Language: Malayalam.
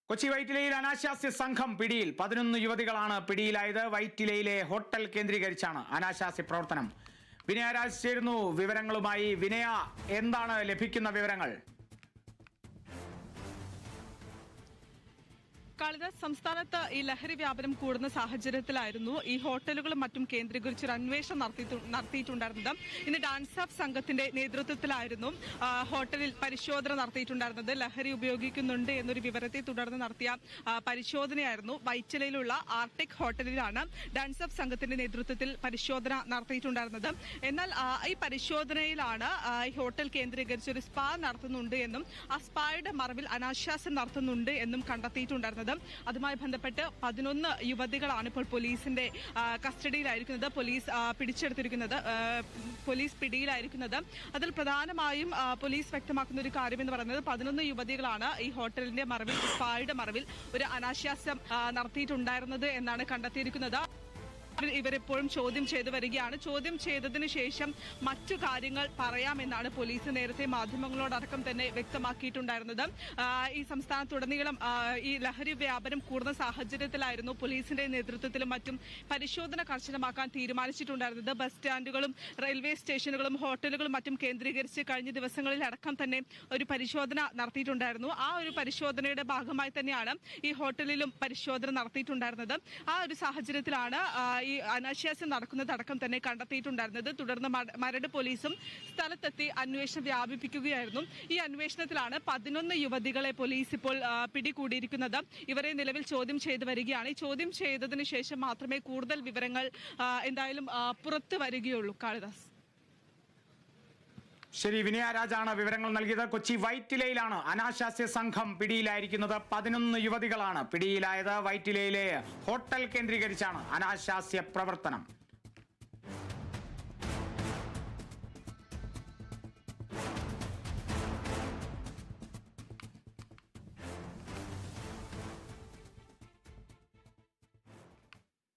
കൊച്ചി വൈറ്റിലയിൽ അനാശാസ്യ സംഘം പിടിയിൽ 11 യുവതികളാണ് പിടിയിലായത്. വൈറ്റിലയിലെ ഹോട്ടൽ കേന്ദ്രീകരിച്ചാണ് അനാശാസ്യ പ്രവർത്തനം. വിനയ രാജ് ചേരുന്നു വിവരങ്ങളുമായി. വിനയ, എന്താണ് ലഭിക്കുന്ന വിവരങ്ങൾ? കാളിദാസ്, സംസ്ഥാനത്ത് ഈ ലഹരി വ്യാപനം കൂടുന്ന സാഹചര്യത്തിലായിരുന്നു ഈ ഹോട്ടലുകളും മറ്റും കേന്ദ്രീകരിച്ച് ഒരു അന്വേഷണം നടത്തിയിട്ടുണ്ടായിരുന്നത്. ഇന്ന് ഡാൻസ് ഓഫ് സംഘത്തിന്റെ നേതൃത്വത്തിലായിരുന്നു ഹോട്ടലിൽ പരിശോധന നടത്തിയിട്ടുണ്ടായിരുന്നത്. ലഹരി ഉപയോഗിക്കുന്നുണ്ട് എന്നൊരു വിവരത്തെ തുടർന്ന് നടത്തിയ പരിശോധനയായിരുന്നു. വൈറ്റിലയിലുള്ള ആർട്ടിക് ഹോട്ടലിലാണ് ഡാൻസ് ഓഫ് സംഘത്തിന്റെ നേതൃത്വത്തിൽ പരിശോധന നടത്തിയിട്ടുണ്ടായിരുന്നത്. എന്നാൽ ഈ പരിശോധനയിലാണ് ഈ ഹോട്ടൽ കേന്ദ്രീകരിച്ച് ഒരു സ്പാ നടത്തുന്നുണ്ട് എന്നും ആ സ്പായുടെ മറവിൽ അനാശാസ്യം നടത്തുന്നുണ്ട് എന്നും കണ്ടെത്തിയിട്ടുണ്ടായിരുന്നത്. അതുമായി ബന്ധപ്പെട്ട് 11 യുവതികളാണ് ഇപ്പോൾ പോലീസിന്റെ കസ്റ്റഡിയിലായിരിക്കുന്നത്, പോലീസ് പിടിയിലായിരിക്കുന്നത്. അതിൽ പ്രധാനമായും പോലീസ് വ്യക്തമാക്കുന്ന ഒരു കാര്യമെന്ന് പറയുന്നത് 11 യുവതികളാണ് ഈ ഹോട്ടലിന്റെ മറവിൽ, സ്പായുടെ മറവിൽ ഒരു അനാശാസ്യം നടത്തിയിട്ടുണ്ടായിരുന്നത് എന്നാണ് കണ്ടെത്തിയിരിക്കുന്നത്. ഇവരെപ്പോഴും ചോദ്യം ചെയ്തു വരികയാണ്. ചോദ്യം ചെയ്തതിനു ശേഷം മറ്റു കാര്യങ്ങൾ പറയാമെന്നാണ് പോലീസ് നേരത്തെ മാധ്യമങ്ങളോടക്കം തന്നെ വ്യക്തമാക്കിയിട്ടുണ്ടായിരുന്നത്. ഈ സംസ്ഥാനത്തുടനീളം ഈ ലഹരി വ്യാപനം കൂടുന്ന സാഹചര്യത്തിലായിരുന്നു പോലീസിന്റെ നേതൃത്വത്തിലും മറ്റും പരിശോധന കർശനമാക്കാൻ തീരുമാനിച്ചിട്ടുണ്ടായിരുന്നത്. ബസ് സ്റ്റാൻഡുകളും റെയിൽവേ സ്റ്റേഷനുകളും ഹോട്ടലുകളും മറ്റും കേന്ദ്രീകരിച്ച് കഴിഞ്ഞ ദിവസങ്ങളിൽ അടക്കം തന്നെ ഒരു പരിശോധന നടത്തിയിട്ടുണ്ടായിരുന്നു. ആ ഒരു പരിശോധനയുടെ ഭാഗമായി തന്നെയാണ് ഈ ഹോട്ടലിലും പരിശോധന നടത്തിയിട്ടുണ്ടായിരുന്നത്. ആ ഒരു സാഹചര്യത്തിലാണ് ഈ അനാശാസ്യം നടക്കുന്നതടക്കം തന്നെ കണ്ടെത്തിയിട്ടുണ്ടായിരുന്നത്. തുടർന്ന് മരട് പോലീസും സ്ഥലത്തെത്തി അന്വേഷണം വ്യാപിപ്പിക്കുകയായിരുന്നു. ഈ അന്വേഷണത്തിലാണ് 11 യുവതികളെ പോലീസ് ഇപ്പോൾ പിടികൂടിയിരിക്കുന്നത്. ഇവരെ നിലവിൽ ചോദ്യം ചെയ്തു വരികയാണ്. ഈ ചോദ്യം ചെയ്തതിനു ശേഷം മാത്രമേ കൂടുതൽ വിവരങ്ങൾ എന്തായാലും പുറത്തു വരികയുള്ളൂ. കാളിദാസ്. ശരി, വിനയ രാജാണ് വിവരങ്ങൾ നൽകിയത്. കൊച്ചി വൈറ്റിലയിലാണ് അനാശാസ്യ സംഘം പിടിയിലായിരിക്കുന്നത്. 11 യുവതികളാണ് പിടിയിലായത്. വൈറ്റിലയിലെ ഹോട്ടൽ കേന്ദ്രീകരിച്ചാണ് അനാശാസ്യ പ്രവർത്തനം.